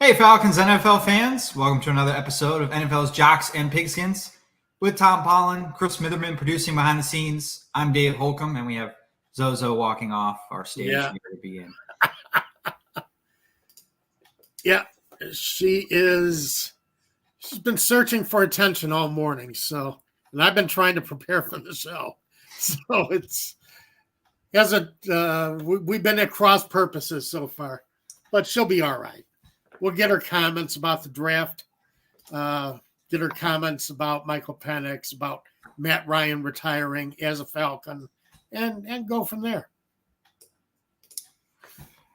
Hey, Falcons NFL fans. Welcome to another episode of NFL's Jocks and Pigskins with Tom Pollen, Chris Smitherman producing behind the scenes. I'm Dave Holcomb, and we have Zozo walking off our stage here to begin. Yeah, she's been searching for attention all morning. And I've been trying to prepare for the show. So we've been at cross purposes so far, but she'll be all right. We'll get her comments about the draft, get her comments about Michael Penix, about Matt Ryan retiring as a Falcon, and go from there.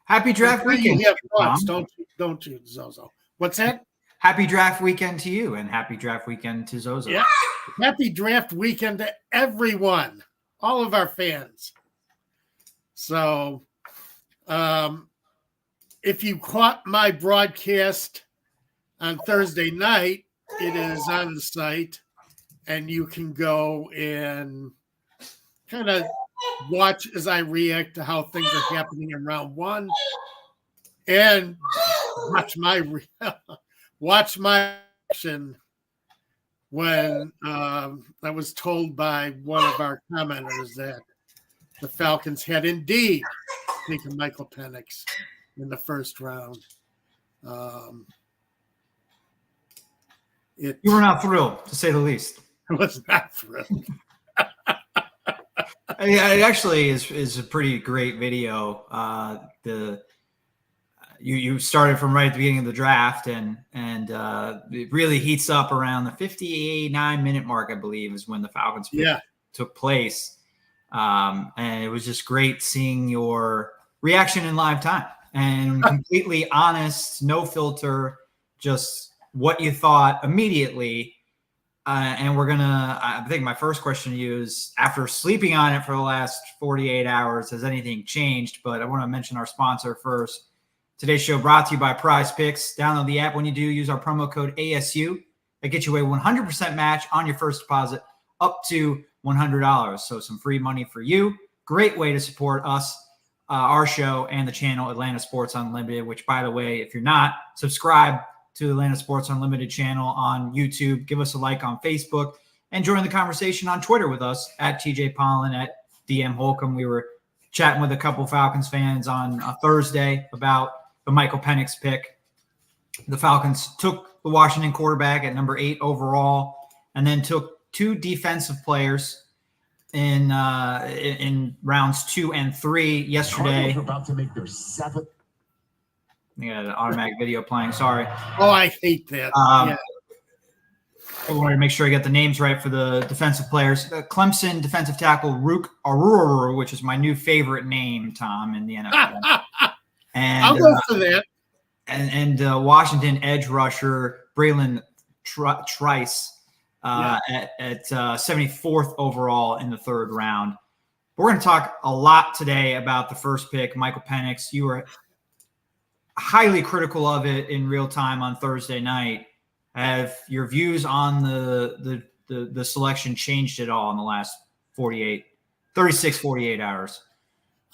Happy draft weekend. You have thoughts, don't you, Zozo? What's that? Happy draft weekend to you, and happy draft weekend to Zozo. Yeah. Happy draft weekend to everyone, all of our fans. So, if you caught my broadcast on Thursday night, it is on the site, and you can go and kind of watch as I react to how things are happening in round one, and watch my reaction when I was told by one of our commenters that the Falcons had indeed taken Michael Penix in the first round. You were not thrilled, to say the least. I was not thrilled. Yeah, it actually is a pretty great video. You started from right at the beginning of the draft, and it really heats up around the 59-minute mark, I believe, is when the Falcons took place. And it was just great seeing your reaction in live time and completely honest, no filter, just what you thought immediately. And I think my first question to you is, after sleeping on it for the last 48 hours, has anything changed? But I want to mention our sponsor first. Today's show brought to you by Prize Picks. Download the app when you do. Use our promo code ASU. That gets you a 100% match on your first deposit up to $100. So some free money for you. Great way to support us, our show, and the channel Atlanta Sports Unlimited, which, by the way, if you're not, subscribe to the Atlanta Sports Unlimited channel on YouTube. Give us a like on Facebook and join the conversation on Twitter with us at TJ Pollen, at DM Holcomb. We were chatting with a couple Falcons fans on Thursday about the Michael Penix pick. The Falcons took the Washington quarterback at number 8 overall, and then took 2 defensive players in rounds 2 and 3 yesterday. They're about to make their 7th. You got an automatic video playing. Sorry. Oh, I hate that. I wanted to make sure I got the names right for the defensive players. Clemson defensive tackle Rook Aruru, which is my new favorite name, Tom, in the NFL. And I'll go for that. And Washington edge rusher Braylon Trice at 74th overall in the 3rd round. We're going to talk a lot today about the first pick, Michael Penix. You were highly critical of it in real time on Thursday night. Have your views on the selection changed at all in the last 48 hours?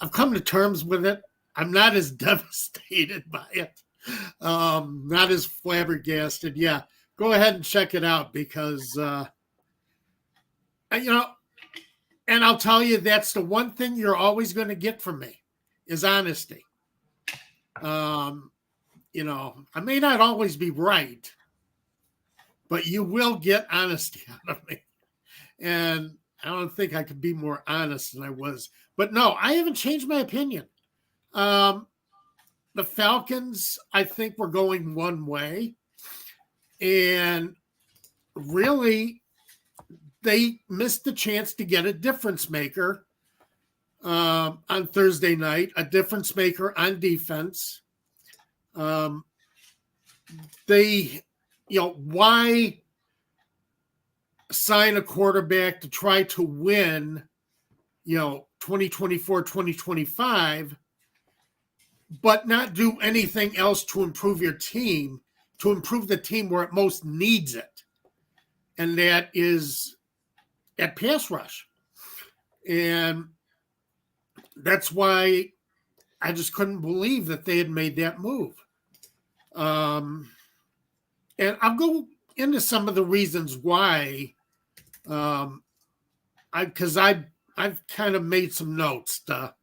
I've come to terms with it. I'm not as devastated by it. Not as flabbergasted. Yeah, go ahead and check it out because, and I'll tell you, that's the one thing you're always going to get from me is honesty. I may not always be right, but you will get honesty out of me. And I don't think I could be more honest than I was. But no, I haven't changed my opinion. The Falcons, I think, were going one way. And really, they missed the chance to get a difference maker on Thursday night, a difference maker on defense. Why sign a quarterback to try to win, 2024, 2025, but not do anything else to improve your team, to improve the team where it most needs it? And that is at pass rush. And that's why I just couldn't believe that they had made that move. And I'll go into some of the reasons why. Because I've kind of made some notes to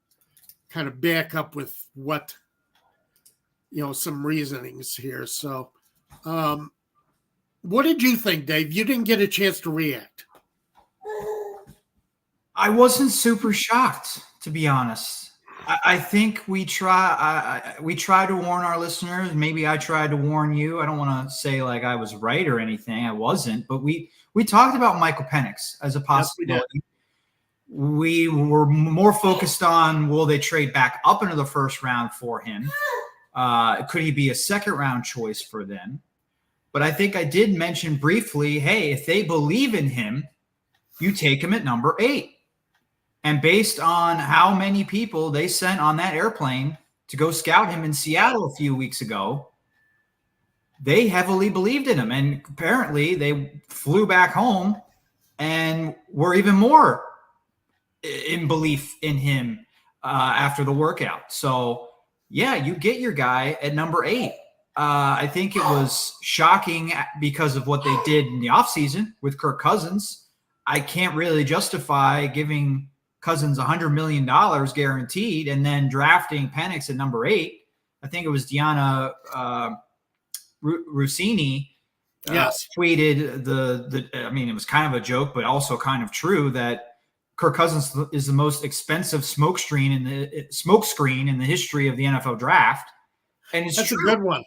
kind of back up with what, some reasonings here. So, what did you think, Dave? You didn't get a chance to react. I wasn't super shocked, to be honest. I think we try to warn our listeners. Maybe I tried to warn you. I don't want to say like I was right or anything. I wasn't, but we talked about Michael Penix as a possibility. Yes, we were more focused on, will they trade back up into the first round for him? Could he be a second round choice for them? But I think I did mention briefly, hey, if they believe in him, you take him at number 8. And based on how many people they sent on that airplane to go scout him in Seattle a few weeks ago, they heavily believed in him. And apparently they flew back home and were even more in belief in him after the workout. So, yeah, you get your guy at number 8. I think it was shocking because of what they did in the offseason with Kirk Cousins. I can't really justify giving Cousins $100 million guaranteed and then drafting Penix at number 8. I think it was Deanna Rossini tweeted it was kind of a joke, but also kind of true, that Kirk Cousins is the most expensive smokescreen in the history of the NFL draft. And it's That's true. A good one.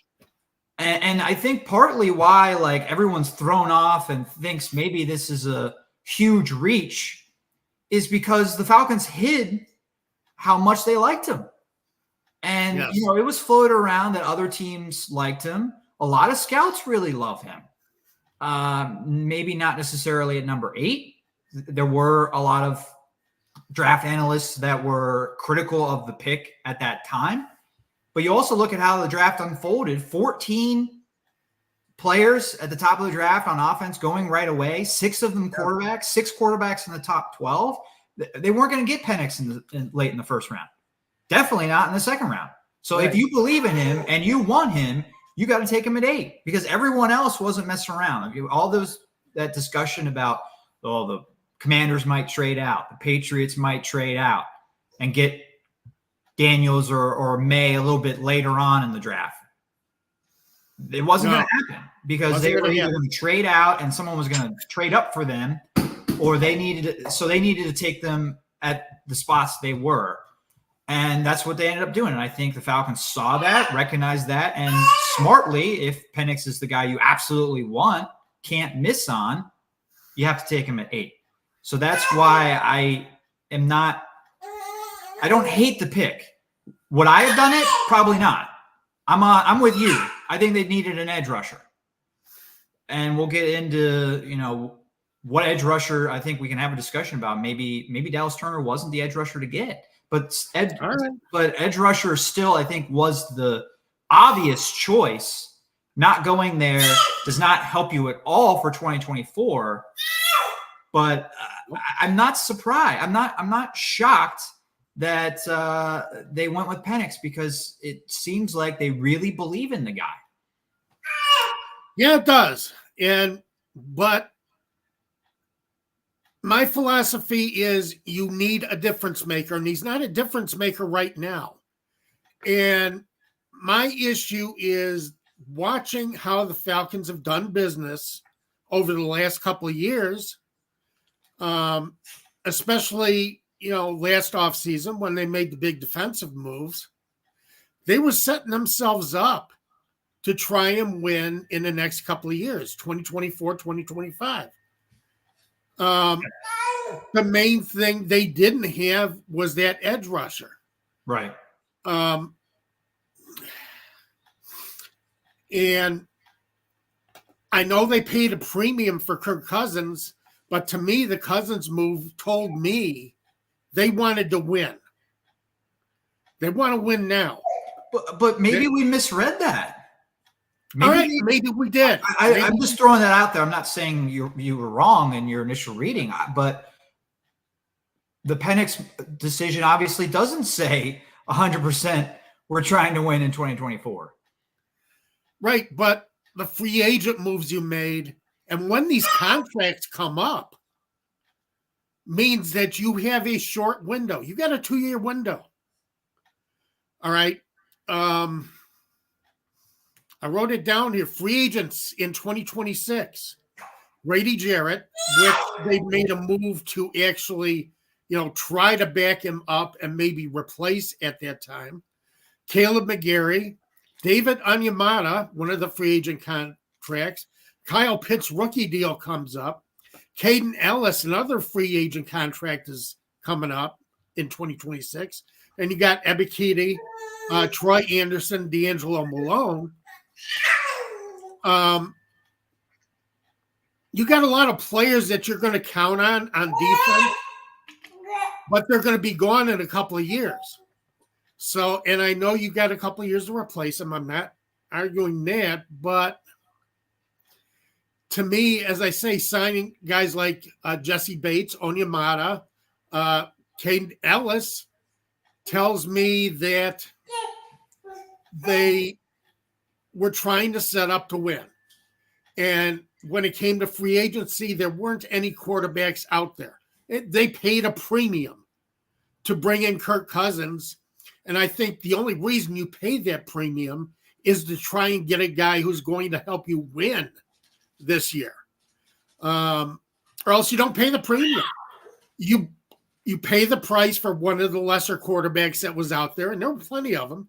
And I think partly why like everyone's thrown off and thinks maybe this is a huge reach is because the Falcons hid how much they liked him. And, yes, it was floated around that other teams liked him. A lot of scouts really love him. Maybe not necessarily at number 8. There were a lot of draft analysts that were critical of the pick at that time. But you also look at how the draft unfolded. 14 players at the top of the draft on offense going right away, 6 of them quarterbacks, 6 quarterbacks in the top 12. They weren't going to get Penix late in the first round. Definitely not in the second round. So if you believe in him and you want him, you got to take him at 8 because everyone else wasn't messing around. All that discussion about, the Commanders might trade out, the Patriots might trade out and get Daniels or May a little bit later on in the draft. It wasn't going to happen because they were either going to trade out and someone was going to trade up for them, or they needed to take them at the spots they were. And that's what they ended up doing. And I think the Falcons saw that, recognized that, and smartly, if Penix is the guy you absolutely want, can't miss on, you have to take him at 8. So that's why I don't hate the pick. Would I have done it? Probably not. I'm with you. I think they needed an edge rusher. And we'll get into, what edge rusher I think we can have a discussion about. Maybe Dallas Turner wasn't the edge rusher to get. But edge rusher still, I think, was the obvious choice. Not going there does not help you at all for 2024. But I'm not surprised. I'm not shocked that they went with Penix because it seems like they really believe in the guy. Yeah, it does. But my philosophy is you need a difference maker, and he's not a difference maker right now. And my issue is watching how the Falcons have done business over the last couple of years, especially, last offseason when they made the big defensive moves. They were setting themselves up to try and win in the next couple of years, 2024, 2025. The main thing they didn't have was that edge rusher. Right. And I know they paid a premium for Kirk Cousins, but to me, the Cousins move told me they wanted to win. They want to win now. But maybe we misread that. Maybe we did. I'm just throwing that out there. I'm not saying you were wrong in your initial reading, but the Penix decision obviously doesn't say 100% we're trying to win in 2024. Right, but the free agent moves you made, and when these contracts come up, means that you have a short window. You got a 2-year window. All right. I wrote it down here. Free agents in 2026. Grady Jarrett, which they made a move to actually, try to back him up and maybe replace at that time. Caleb McGarry, David Onyemata, one of the free agent contracts. Kyle Pitts' rookie deal comes up. Caden Ellis, another free agent contract, is coming up in 2026. And you got Ebiketie, Troy Anderson, D'Angelo Malone. You got a lot of players that you're going to count on defense, but they're going to be gone in a couple of years. So, and I know you got a couple of years to replace them. I'm not arguing that, but to me, as I say, signing guys like Jesse Bates, Onyemata, Caden Ellis tells me that they were trying to set up to win. And when it came to free agency, there weren't any quarterbacks out there. They paid a premium to bring in Kirk Cousins. And I think the only reason you pay that premium is to try and get a guy who's going to help you win this year. Or else you don't pay the premium. You pay the price for one of the lesser quarterbacks that was out there, and there were plenty of them.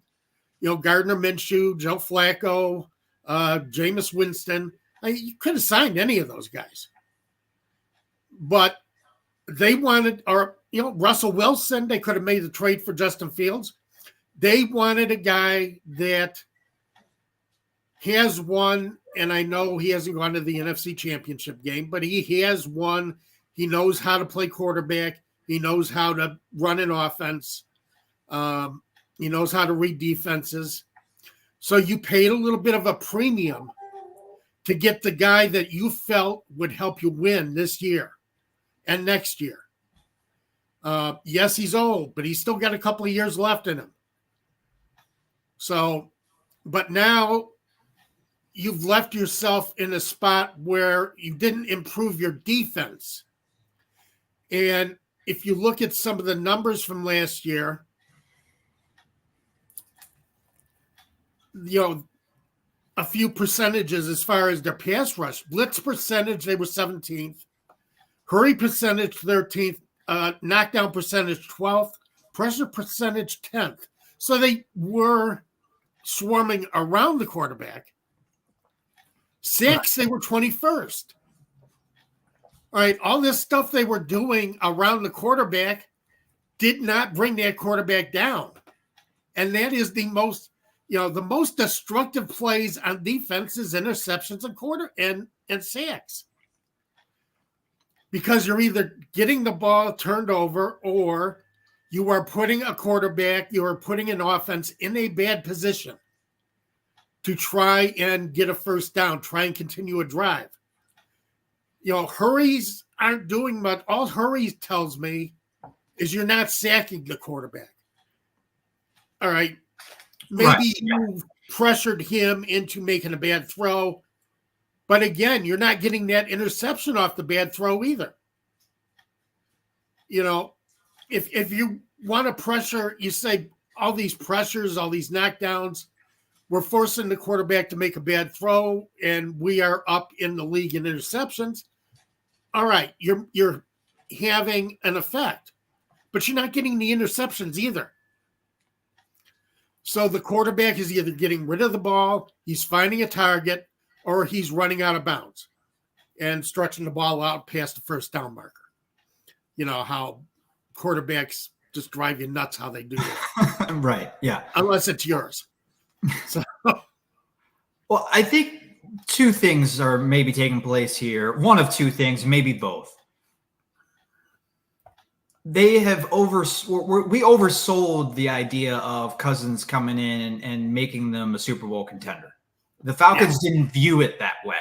Gardner Minshew, Joe Flacco, Jameis Winston. You could have signed any of those guys. But they wanted, Russell Wilson, they could have made the trade for Justin Fields. They wanted a guy that has won, and I know he hasn't gone to the NFC Championship game, but he has won. He knows how to play quarterback. He knows how to run an offense. He knows how to read defenses. So you paid a little bit of a premium to get the guy that you felt would help you win this year and next year. Yes, he's old, but he's still got a couple of years left in him. So, but now you've left yourself in a spot where you didn't improve your defense. And if you look at some of the numbers from last year, a few percentages as far as their pass rush. Blitz percentage, they were 17th. Hurry percentage, 13th. Knockdown percentage, 12th. Pressure percentage, 10th. So they were swarming around the quarterback. Sacks, they were 21st. All right, all this stuff they were doing around the quarterback did not bring that quarterback down. And that is the most destructive plays on defense is interceptions and sacks. Because you're either getting the ball turned over or you are putting a quarterback, you are putting an offense in a bad position to try and get a first down, try and continue a drive. Hurries aren't doing much. All hurries tells me is you're not sacking the quarterback. All right. Maybe you pressured him into making a bad throw. But again, you're not getting that interception off the bad throw either. If you want to pressure, you say all these pressures, all these knockdowns, we're forcing the quarterback to make a bad throw, and we are up in the league in interceptions. All right, you're having an effect, but you're not getting the interceptions either. So the quarterback is either getting rid of the ball, he's finding a target, or he's running out of bounds and stretching the ball out past the first down marker. You know how quarterbacks just drive you nuts how they do it. Right, yeah. Unless it's yours. So. Well, I think two things are maybe taking place here. One of two things, maybe both. They have we oversold the idea of Cousins coming in and making them a Super Bowl contender. The Falcons didn't view it that way.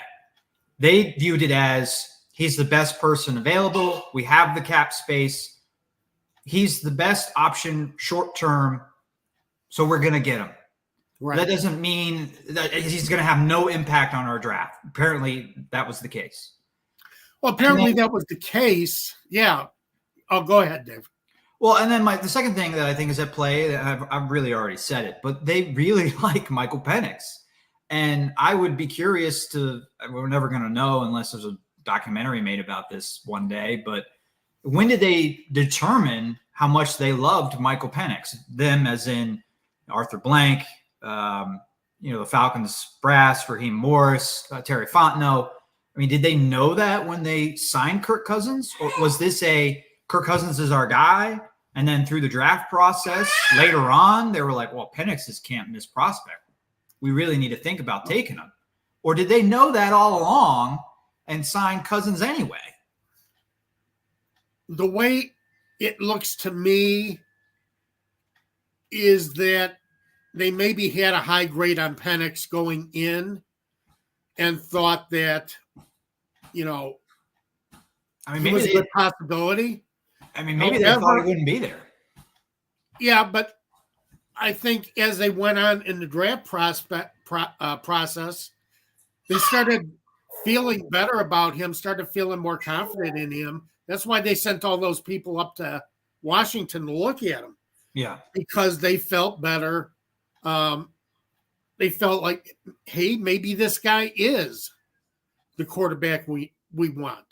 They viewed it as he's the best person available. We have the cap space. He's the best option short term, so we're going to get him. Right. That doesn't mean that he's going to have no impact on our draft. Apparently, that was the case. Well, apparently that was the case. Yeah. Oh, go ahead, Dave. Well, and then the second thing that I think is at play, I've really already said it, but they really like Michael Penix. And I would be curious we're never going to know unless there's a documentary made about this one day, but when did they determine how much they loved Michael Penix? Them as in Arthur Blank, the Falcons brass, Raheem Morris, Terry Fontenot. I mean, did they know that when they signed Kirk Cousins? Or was this Kirk Cousins is our guy? And then through the draft process later on, they were like, well, Penix is can't miss prospect. We really need to think about taking him. Or did they know that all along and sign Cousins anyway? The way it looks to me is that they maybe had a high grade on Penix going in and thought that, he was a good possibility. Maybe they thought he wouldn't be there. Yeah, but I think as they went on in the draft process, they started feeling better about him, started feeling more confident in him. That's why they sent all those people up to Washington to look at him. Yeah. Because they felt better. They felt like, hey, maybe this guy is the quarterback we want.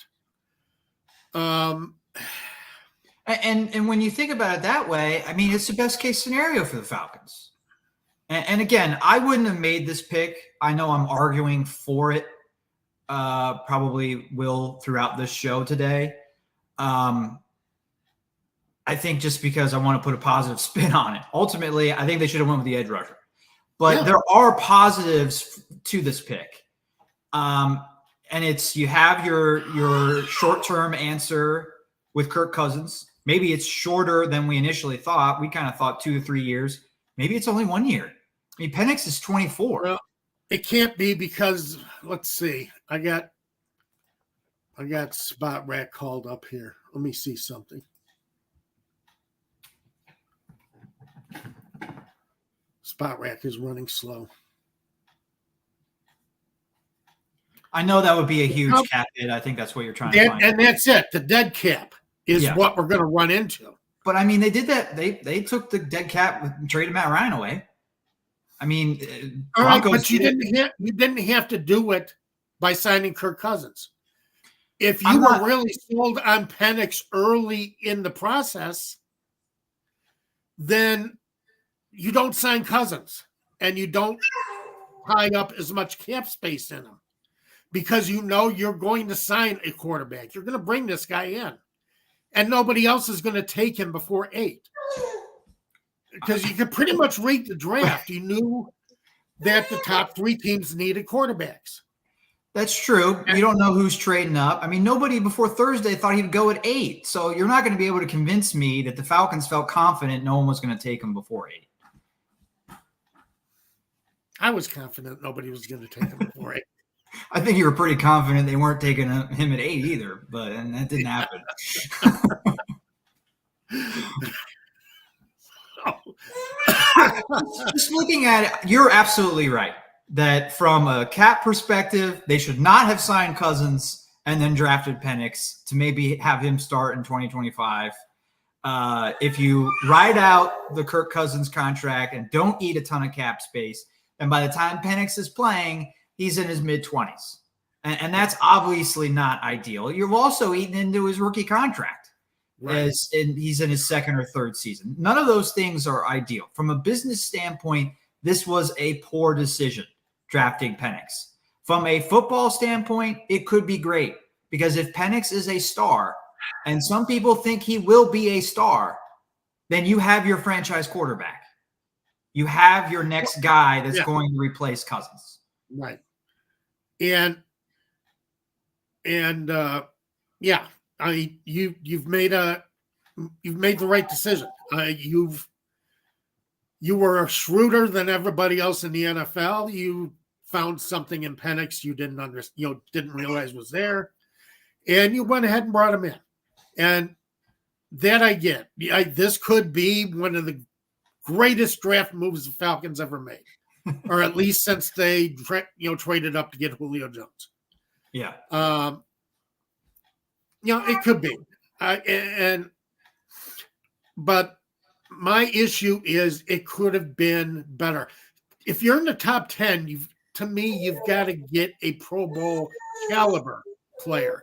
And when you think about it that way, I mean, it's the best case scenario for the Falcons. And again, I wouldn't have made this pick. I know I'm arguing for it. Probably will throughout this show today. I think just because I want to put a positive spin on it. Ultimately, I think they should have went with the edge rusher. But there are positives to this pick. And it's you have your short-term answer with Kirk Cousins. Maybe it's shorter than we initially thought. We kind of thought 2 to 3 years. Maybe it's only 1 year. I mean, Penix is 24. Well, it can't be because, let's see. I got Spot Rack called up here. Let me see something. Spot Rack is running slow. I know that would be a huge cap hit. I think that's what you're trying to find. And that's it. The dead cap is what we're going to run into. But, I mean, they did that. They took the dead cap and traded Matt Ryan away. I mean, all right, but you didn't have to do it by signing Kirk Cousins. If you were really sold on Penix early in the process, then you don't sign Cousins and you don't tie up as much cap space in them because you're going to sign a quarterback. You're going to bring this guy in, and nobody else is going to take him before 8. Because you could pretty much read the draft. You knew that the top 3 teams needed quarterbacks. That's true. You don't know who's trading up. I mean, nobody before Thursday thought he'd go at 8. So you're not going to be able to convince me that the Falcons felt confident no one was going to take him before 8. I was confident nobody was going to take him before 8. I think you were pretty confident they weren't taking him at 8 either, and that didn't happen. Just looking at it, you're absolutely right that from a cap perspective, they should not have signed Cousins and then drafted Penix to maybe have him start in 2025. If you ride out the Kirk Cousins contract and don't eat a ton of cap space, and by the time Penix is playing, he's in his mid-20s. And that's obviously not ideal. You've also eaten into his rookie contract. Right. He's in his 2nd or 3rd season. None of those things are ideal. From a business standpoint, this was a poor decision, drafting Penix. From a football standpoint, it could be great because if Penix is a star, and some people think he will be a star, then you have your franchise quarterback. You have your next guy that's going to replace Cousins. Right. And you've made the right decision. You were shrewder than everybody else in the NFL. You found something in Penix you didn't understand, didn't realize was there, and you went ahead and brought him in. And that I get. This could be one of the greatest draft moves the Falcons ever made. or at least since they traded up to get Julio Jones. Yeah. It could be. But my issue is it could have been better. If you're in the top 10, you've got to get a Pro Bowl caliber player.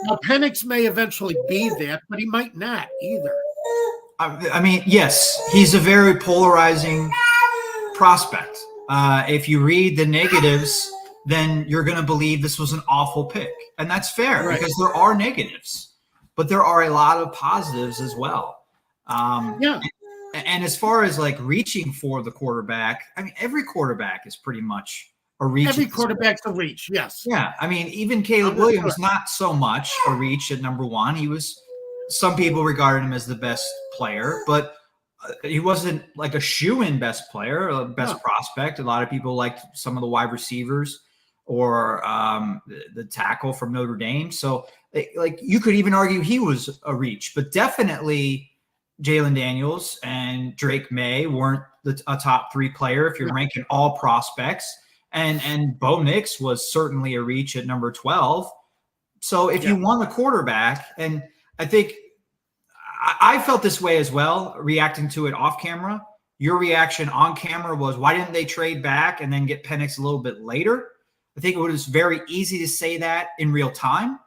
Now, Penix may eventually be that, but he might not either. I mean, yes, he's a very polarizing prospect. If you read the negatives, then you're going to believe this was an awful pick. And that's fair, right, because there are negatives, but there are a lot of positives as well. And as far as like reaching for the quarterback, I mean, every quarterback is pretty much a reach. Every quarterback's a reach, yes. Yeah, I mean, even Caleb Williams, not so much a reach at number one. He was, some people regarded him as the best player, but he wasn't like a shoo-in best player, a best prospect. A lot of people liked some of the wide receivers or the tackle from Notre Dame. So, like, you could even argue he was a reach, but definitely Jalen Daniels and Drake May weren't a top three player if you're ranking all prospects. And Bo Nix was certainly a reach at number 12. So if you want a quarterback, and I think I felt this way as well, reacting to it off camera. Your reaction on camera was, why didn't they trade back and then get Penix a little bit later? I think it was very easy to say that in real time.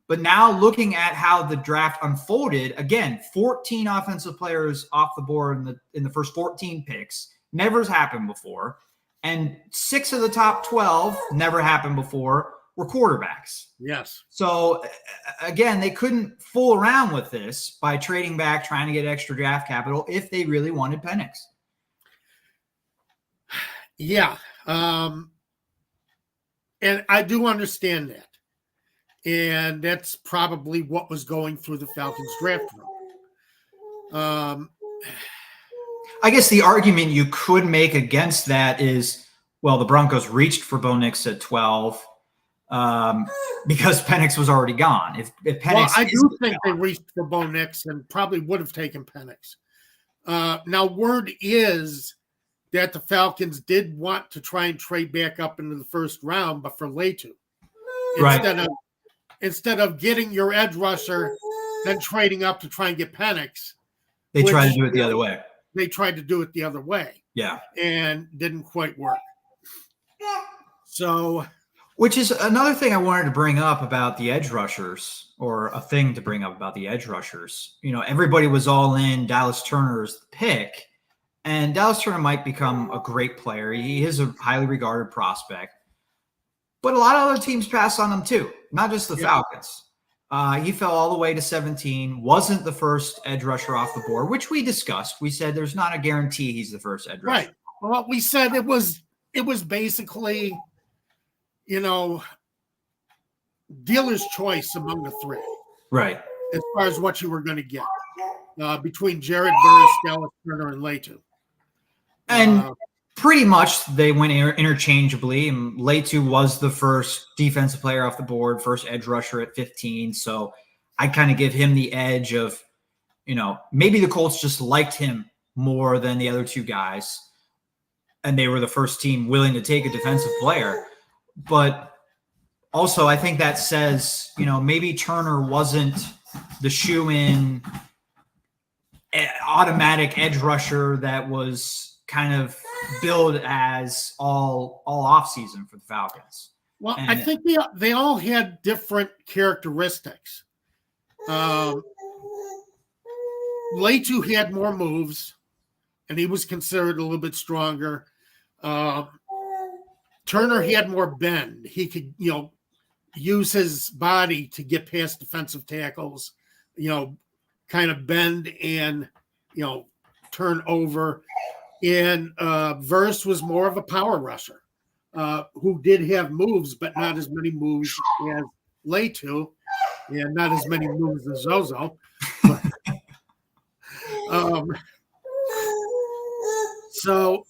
But now looking at how the draft unfolded, again, 14 offensive players off the board in the first 14 picks. Never has happened before. And 6 of the top 12, never happened before, were quarterbacks. Yes. So, again, they couldn't fool around with this by trading back, trying to get extra draft capital if they really wanted Penix. Yeah. And I do understand that. And that's probably what was going through the Falcons draft room. I guess the argument you could make against that is, well, the Broncos reached for Bo Nix at 12 because Penix was already gone. If Penix, I do think they reached for Bo Nix and probably would have taken Penix. Now, word is that the Falcons did want to try and trade back up into the first round, but for Letu. Instead of getting your edge rusher, then trading up to try and get Penix. They tried to do it the other way. They tried to do it the other way. Yeah. And didn't quite work. So, which is another thing I wanted to bring up about the edge rushers, or a thing to bring up about the edge rushers. You know, everybody was all in Dallas Turner's pick, and Dallas Turner might become a great player. He is a highly regarded prospect. But a lot of other teams passed on him too, not just the Falcons. He fell all the way to 17, wasn't the first edge rusher off the board, which we discussed. We said there's not a guarantee he's the first edge rusher. Right. Well, we said it was basically, dealer's choice among the three. Right. As far as what you were going to get between Jared Verse, Dallas Turner, and Letu. And pretty much they went interchangeably. And Letu was the first defensive player off the board, first edge rusher at 15. So I kind of give him the edge of, maybe the Colts just liked him more than the other two guys. And they were the first team willing to take a defensive player. But also I think that says, maybe Turner wasn't the shoe-in automatic edge rusher that was kind of billed as all off season for the Falcons. Well, I think they all had different characteristics. Letu had more moves, and he was considered a little bit stronger. Turner had more bend. He could, use his body to get past defensive tackles, kind of bend and, turn over. And Verse was more of a power rusher who did have moves, but not as many moves as Letu, and not as many moves as Zozo. So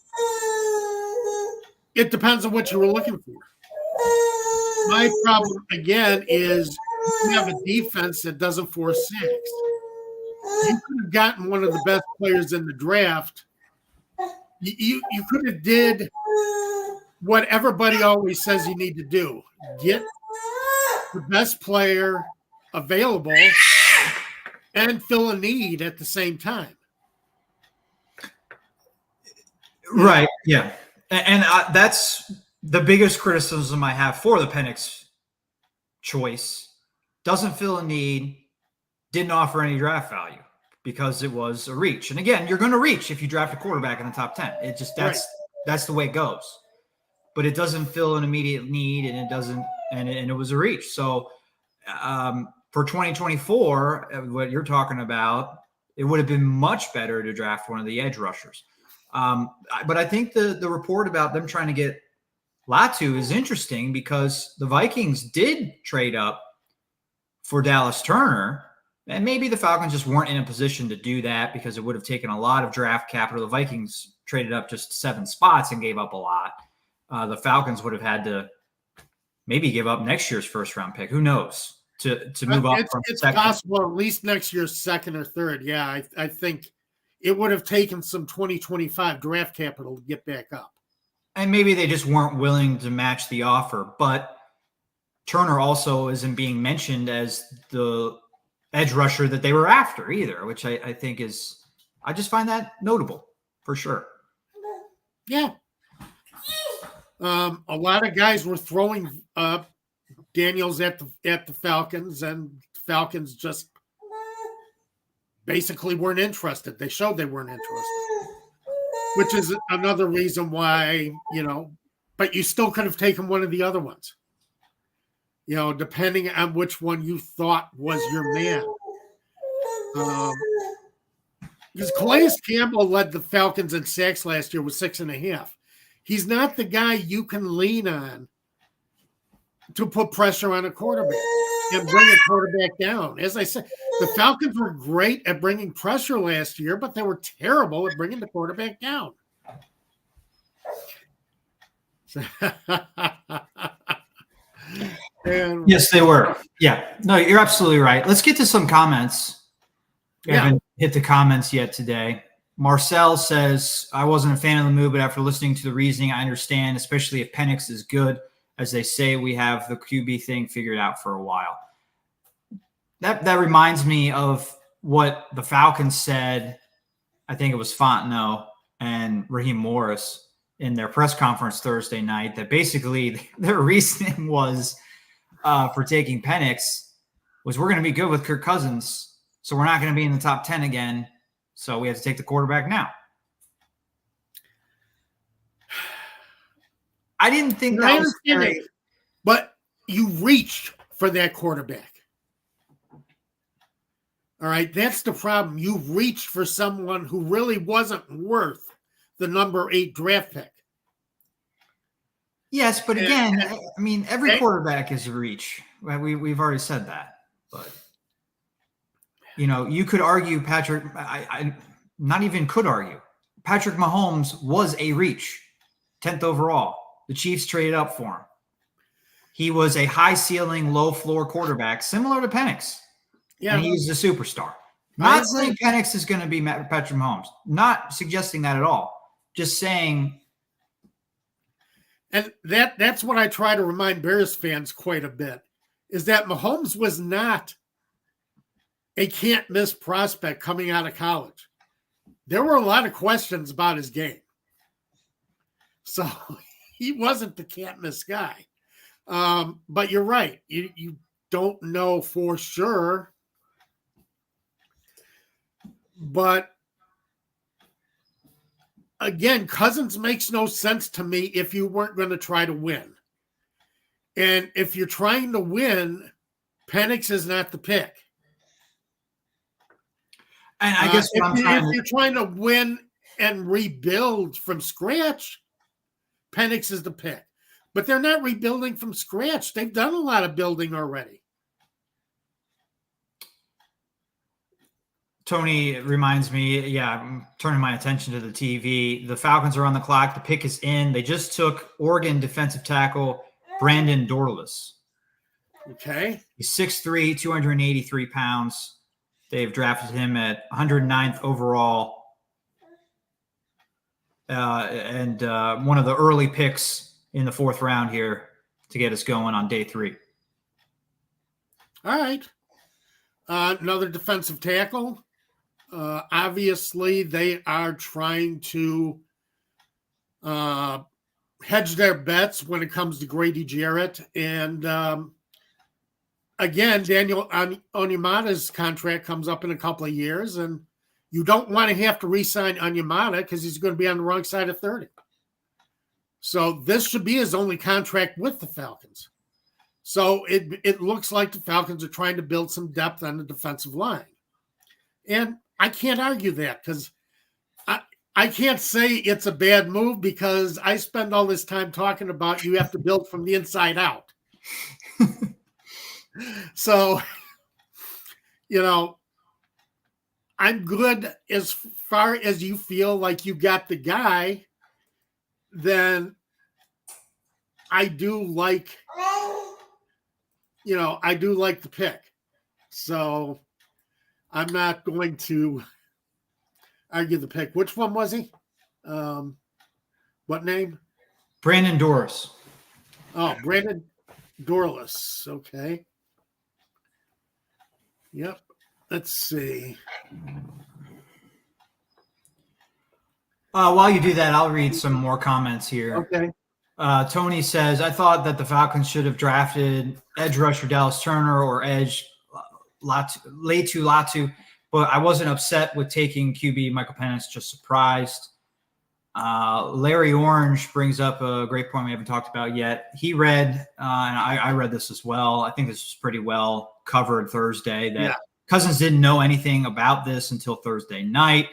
it depends on what you were looking for. My problem, again, is you have a defense that doesn't force sacks. You could have gotten one of the best players in the draft. You could have did what everybody always says you need to do. Get the best player available and fill a need at the same time. Right. Yeah. And that's the biggest criticism I have for the Penix choice. Doesn't fill a need, didn't offer any draft value because it was a reach. And again, you're going to reach if you draft a quarterback in the top 10. It just, that's the way it goes. But it doesn't fill an immediate need, and it doesn't, and it was a reach. So for 2024, what you're talking about, it would have been much better to draft one of the edge rushers. But I think the report about them trying to get Latu is interesting because the Vikings did trade up for Dallas Turner, and maybe the Falcons just weren't in a position to do that because it would have taken a lot of draft capital. The Vikings traded up just 7 spots and gave up a lot. The Falcons would have had to maybe give up next year's first-round pick. Who knows? To move up from it's second. Possible at least next year's second or third. Yeah, I think it would have taken some 2025 draft capital to get back up. And maybe they just weren't willing to match the offer. But Turner also isn't being mentioned as the edge rusher that they were after either, which I think is – I just find that notable for sure. Yeah. A lot of guys were throwing Daniels at the Falcons, and Falcons just basically weren't interested. They showed they weren't interested, which is another reason why, but you still could have taken one of the other ones, depending on which one you thought was your man. Because Calais Campbell led the Falcons in sacks last year with 6.5. He's not the guy you can lean on to put pressure on a quarterback and bring a quarterback down. As I said, the Falcons were great at bringing pressure last year, but they were terrible at bringing the quarterback down. Yes, they were. Yeah. No, you're absolutely right. Let's get to some comments. We haven't hit the comments yet today. Marcel says, I wasn't a fan of the move, but after listening to the reasoning, I understand, especially if Penix is good. As they say, we have the QB thing figured out for a while. That reminds me of what the Falcons said. I think it was Fontenot and Raheem Morris in their press conference Thursday night, that basically their reasoning was for taking Penix was we're going to be good with Kirk Cousins, so we're not going to be in the top 10 again, so we have to take the quarterback now. I didn't think that was scary. But you reached for that quarterback. All right, that's the problem. You reached for someone who really wasn't worth the number 8 draft pick. Yes, but again, I mean, every quarterback is a reach. We've already said that. But, you could argue Patrick – I not even could argue. Patrick Mahomes was a reach, 10th overall. The Chiefs traded up for him. He was a high ceiling, low floor quarterback, similar to Penix. Yeah. And he's a superstar. Not saying Penix is going to be Patrick Mahomes. Not suggesting that at all. Just saying. And that's what I try to remind Bears fans quite a bit, is that Mahomes was not a can't-miss prospect coming out of college. There were a lot of questions about his game. So he wasn't the can't-miss guy. But you're right. You don't know for sure. But again, Cousins makes no sense to me if you weren't going to try to win. And if you're trying to win, Penix is not the pick. And I guess if you're trying to win and rebuild from scratch, Penix is the pick. But they're not rebuilding from scratch. They've done a lot of building already. Tony reminds me, I'm turning my attention to the TV. The Falcons are on the clock. The pick is in. They just took Oregon defensive tackle Brandon Dorlus. Okay. He's 6'3", 283 pounds. They've drafted him at 109th overall. And one of the early picks in the 4th round here to get us going on day 3. All right. Another defensive tackle. Obviously, they are trying to hedge their bets when it comes to Grady Jarrett. And again, Daniel Onyemata's contract comes up in a couple of years, and you don't want to have to re-sign Onyemata because he's going to be on the wrong side of 30. So this should be his only contract with the Falcons. So it looks like the Falcons are trying to build some depth on the defensive line. And I can't argue that because I can't say it's a bad move because I spend all this time talking about you have to build from the inside out. So, I'm good as far as you feel like you got the guy, then I do like, I do like the pick. So I'm not going to argue the pick. Which one was he? What name? Brandon Doris. Oh, Brandon Dorless. Okay. Yep. Let's see. While you do that, I'll read some more comments here. Okay. Tony says, I thought that the Falcons should have drafted edge rusher Dallas Turner or edge Latu Latu, but I wasn't upset with taking QB Michael Penix, just surprised. Larry Orange brings up a great point we haven't talked about yet. He read, and I read this as well. I think this was pretty well covered Thursday, that Cousins didn't know anything about this until Thursday night.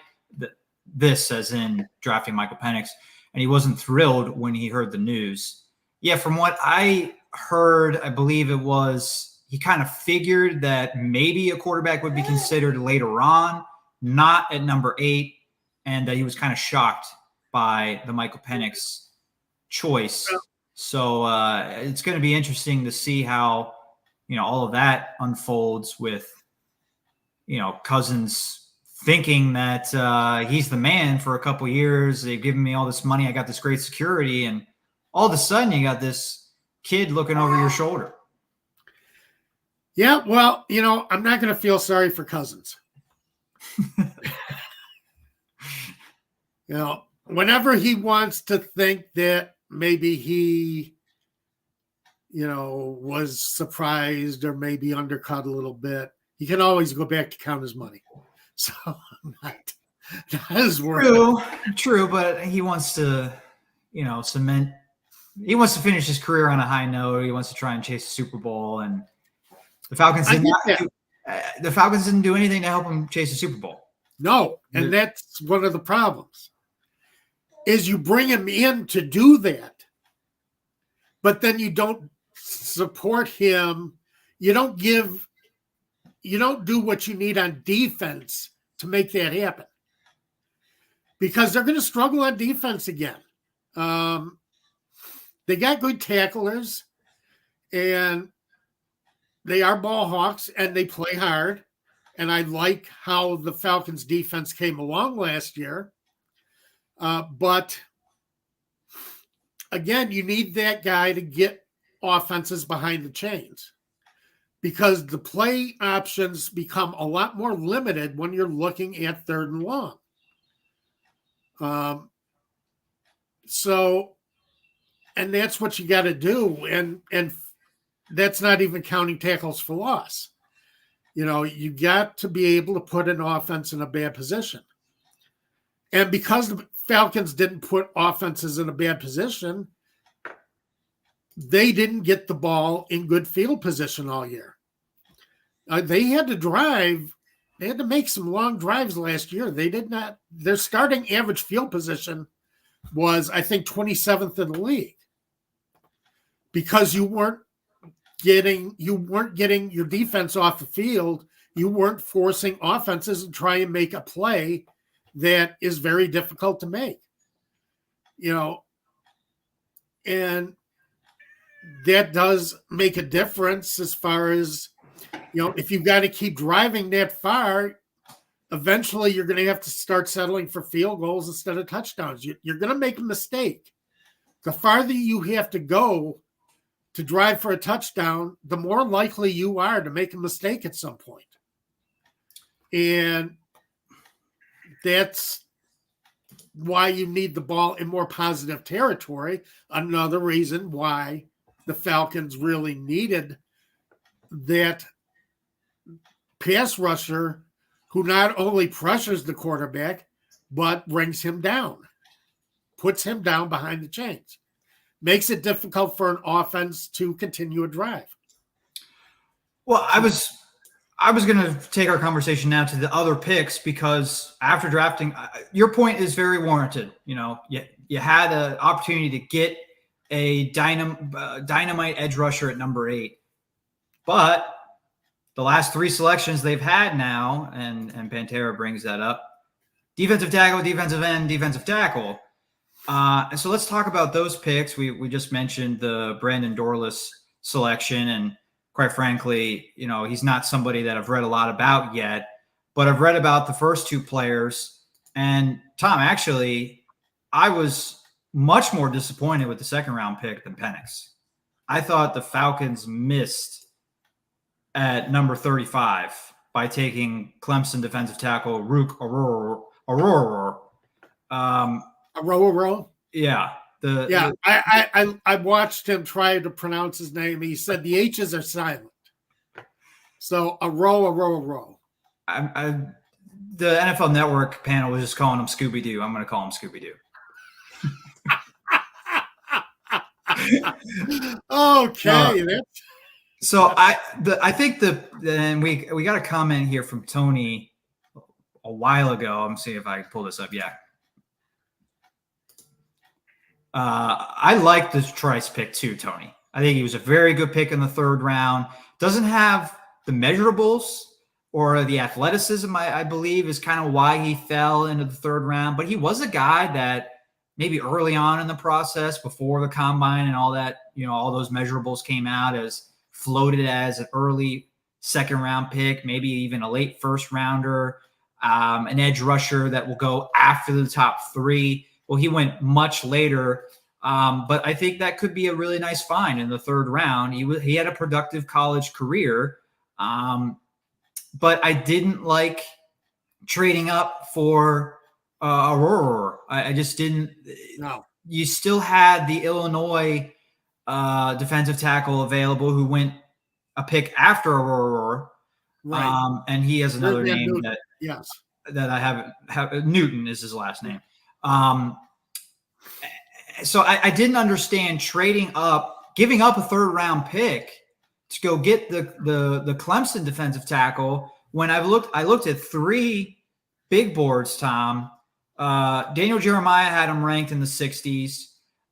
This as in drafting Michael Penix, and he wasn't thrilled when he heard the news. Yeah, from what I heard, I believe it was he kind of figured that maybe a quarterback would be considered later on, not at number 8, and that he was kind of shocked by the Michael Penix choice. So it's going to be interesting to see how, all of that unfolds with, Cousins thinking that he's the man for a couple years. They've given me all this money. I got this great security. And all of a sudden you got this kid looking over your shoulder. Yeah, well, I'm not going to feel sorry for Cousins. Whenever he wants to think that maybe he, was surprised or maybe undercut a little bit, he can always go back to count his money. So I'm not as worried. True, but he wants to, cement. He wants to finish his career on a high note. He wants to try and chase a Super Bowl, and the Falcons didn't do anything to help him chase a Super Bowl. No, and that's one of the problems. Is you bring him in to do that, but then you don't support him. You don't do what you need on defense to make that happen, because they're going to struggle on defense again. They got good tacklers, and they are ball hawks, and they play hard. And I like how the Falcons defense came along last year. But again, you need that guy to get offenses behind the chains, because the play options become a lot more limited when you're looking at 3rd and long. And that's what you got to do. And that's not even counting tackles for loss. You got to be able to put an offense in a bad position. And because the Falcons didn't put offenses in a bad position, they didn't get the ball in good field position all year. They had to drive. They had to make some long drives last year. They did not. Their starting average field position was, I think, 27th in the league, because you weren't getting your defense off the field. You weren't forcing offenses to try and make a play that is very difficult to make. And that does make a difference as far as, if you've got to keep driving that far, eventually you're going to have to start settling for field goals instead of touchdowns. You're going to make a mistake. the farther you have to go to drive for a touchdown, the more likely you are to make a mistake at some point. And that's why you need the ball in more positive territory. Another reason why the Falcons really needed that pass rusher who not only pressures the quarterback, but brings him down, puts him down behind the chains, makes it difficult for an offense to continue a drive. Well, I was going to take our conversation now to the other picks, because after drafting, your point is very warranted. You know, you had an opportunity to get a dynamite edge rusher at number 8, but the last 3 selections they've had now, and Pantera brings that up: defensive tackle, defensive end, defensive tackle. And so let's talk about those picks. We just mentioned the Brandon Dorlus selection, and quite frankly, you know, he's not somebody that I've read a lot about yet, but I've read about the first 2 players. And Tom, actually, I was much more disappointed with the second round pick than Penix. I thought the Falcons missed at number 35 by taking Clemson defensive tackle Rook Aurora. Aurora? Yeah. I watched him try to pronounce his name. He said the H's are silent. So Aurora. The NFL Network panel was just calling him Scooby-Doo. I'm going to call him Scooby-Doo. Okay. So I think then we got a comment here from Tony a while ago. I'm seeing if I can pull this up. Yeah. I like the Trice pick too, Tony. I think he was a very good pick in the 3rd round. Doesn't have the measurables or the athleticism, I believe, is kind of why he fell into the 3rd round. But he was a guy that maybe early on in the process, before the combine and all that, you know, all those measurables came out, as floated as an early 2nd round pick, maybe even a late 1st rounder, an edge rusher that will go after the top 3. Well, he went much later, but I think that could be a really nice find in the 3rd round. He had a productive college career, but I didn't like trading up for Aurora. I just didn't. No. You still had the Illinois defensive tackle available who went a pick after Aurora, right? And he has another name Newton. that Yes, that I haven't. Newton is his last name. So I didn't understand trading up, giving up a 3rd round pick to go get the Clemson defensive tackle when I looked at 3 big boards, Tom. Daniel Jeremiah had him ranked in the 60s.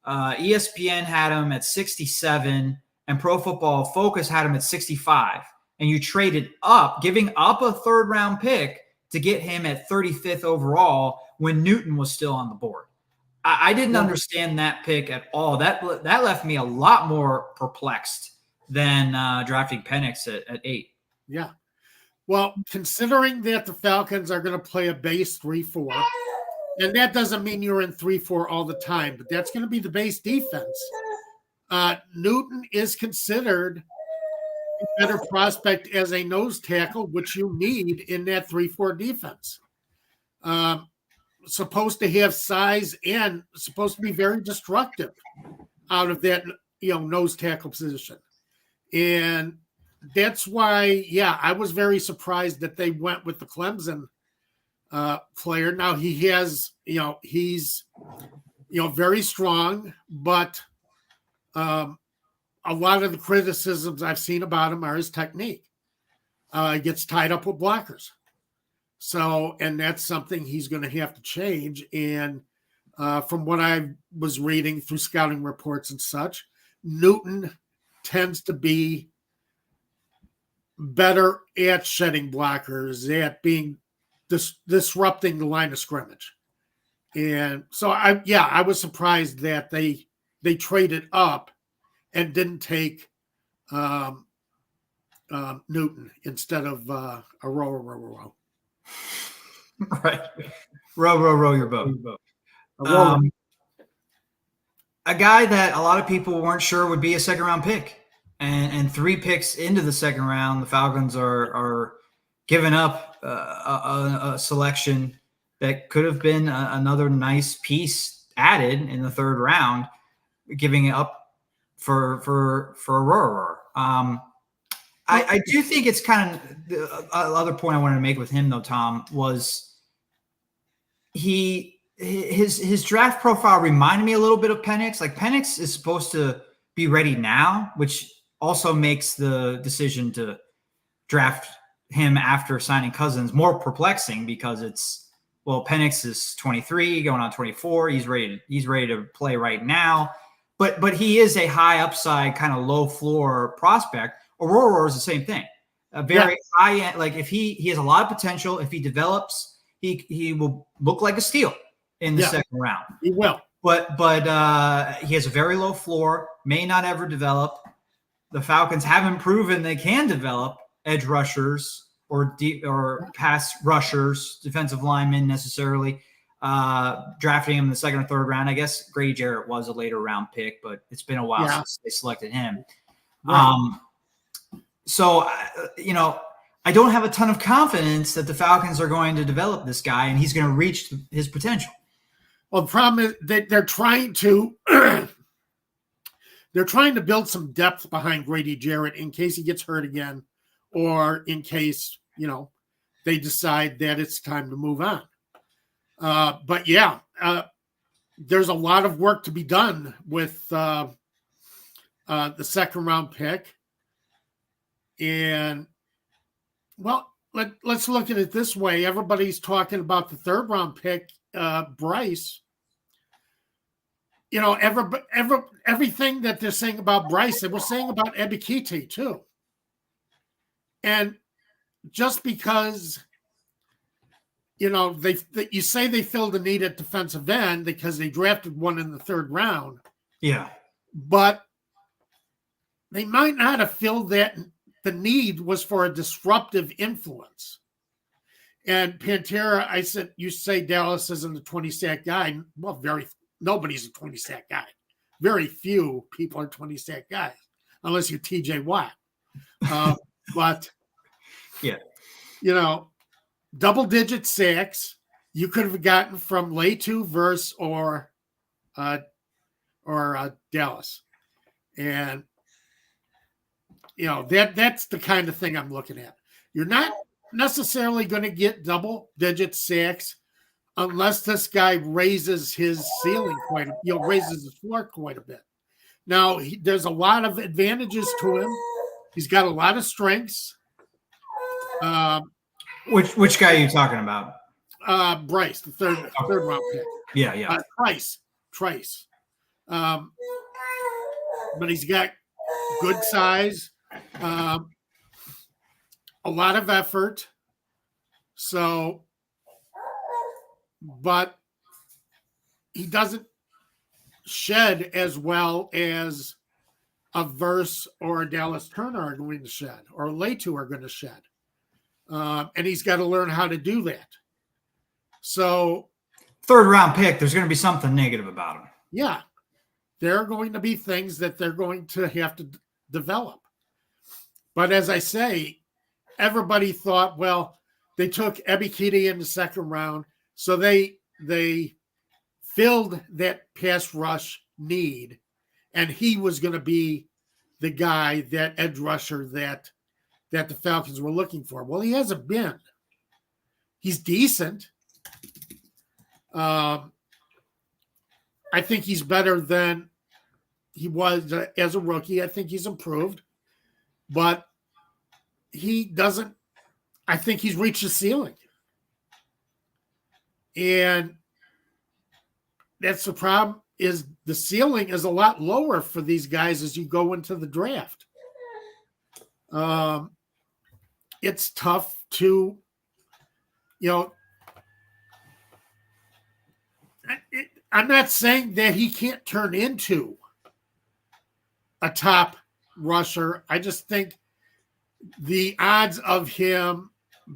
ESPN had him at 67, and Pro Football Focus had him at 65. And you traded up, giving up a 3rd round pick to get him at 35th overall when Newton was still on the board. I didn't understand that pick at all. That left me a lot more perplexed than drafting Penix at 8. Yeah. Well, considering that the Falcons are going to play a base 3-4, and that doesn't mean you're in 3-4 all the time, but that's going to be the base defense. Newton is considered a better prospect as a nose tackle, which you need in that 3-4 defense. Supposed to have size and supposed to be very destructive out of that, nose tackle position. And that's why, I was very surprised that they went with the Clemson player. Now he has, he's, very strong, but a lot of the criticisms I've seen about him are his technique. He gets tied up with blockers. So, and that's something he's going to have to change. And from what I was reading through scouting reports and such, Newton tends to be better at shedding blockers, at being disrupting the line of scrimmage. And so I was surprised that they traded up and didn't take Newton instead of Aurora. Right. Row your boat. a guy that a lot of people weren't sure would be a second round pick. And 3 picks into the second round, the Falcons are giving up a selection that could have been another nice piece added in the third round, giving it up for Aurora. I do think it's kind of the other point I wanted to make with him, though, Tom, was his draft profile reminded me a little bit of Penix. Like, Penix is supposed to be ready now, which also makes the decision to draft him after signing Cousins more perplexing, because Penix is 23 going on 24. He's ready to play right now, but he is a high upside, kind of low floor prospect. Aurora is the same thing, a very high end. Like, if he has a lot of potential, if he develops, he will look like a steal in the second round. He will. But he has a very low floor, may not ever develop. The Falcons haven't proven they can develop edge rushers or pass rushers, defensive linemen necessarily. Drafting him in the second or third round. I guess Grady Jarrett was a later round pick, but it's been a while since they selected him. Right. So, I don't have a ton of confidence that the Falcons are going to develop this guy and he's going to reach his potential. Well, the problem is that they're trying to build some depth behind Grady Jarrett in case he gets hurt again, or in case, they decide that it's time to move on. But there's a lot of work to be done with the second round pick. And, let's look at it this way. Everybody's talking about the third round pick, Bryce. Everything that they're saying about Bryce, they were saying about Ebiketie too. And just because, you say they filled a need at defensive end because they drafted one in the third round. Yeah. But they might not have filled that. The need was for a disruptive influence. And Pantera, I said, you say Dallas isn't a 20-sack guy. Well, nobody's a 20-sack guy. Very few people are 20-sack guys, unless you're TJ Watt. But, double-digit sacks you could have gotten from Latu, Verse, or Dallas. And, that's the kind of thing I'm looking at. You're not necessarily going to get double-digit sacks unless this guy raises his ceiling raises his floor quite a bit. Now, there's a lot of advantages to him. He's got a lot of strengths. Which guy are you talking about? Bryce, the third round pick. Yeah. Trice. But he's got good size, a lot of effort. So, but he doesn't shed as well as a Verse or a Dallas Turner are going to shed, or Latu are going to shed. And he's got to learn how to do that. So, third round pick, there's going to be something negative about him. Yeah. There are going to be things that they're going to have to develop. But as I say, everybody thought, they took Ebiketie in the second round, so they filled that pass rush need, and he was going to be the guy, that edge rusher that the Falcons were looking for. Well, he hasn't been. He's decent. I think he's better than he was as a rookie. I think he's improved, but he doesn't. I think he's reached the ceiling, and that's the problem. Is the ceiling is a lot lower for these guys as you go into the draft. It's tough to, I'm not saying that he can't turn into a top rusher. I just think the odds of him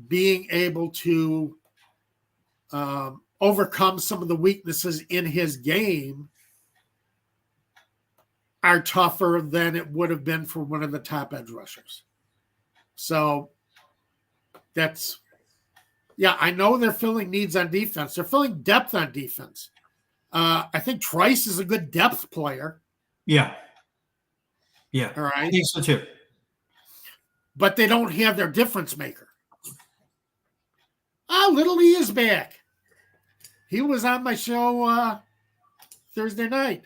being able to overcome some of the weaknesses in his game are tougher than it would have been for one of the top edge rushers. So that's, yeah, I know they're filling needs on defense. They're filling depth on defense. I think Trice is a good depth player. Yeah. Yeah. All right. I think so too. But they don't have their difference maker. Oh, Little E is back. He was on my show Thursday night.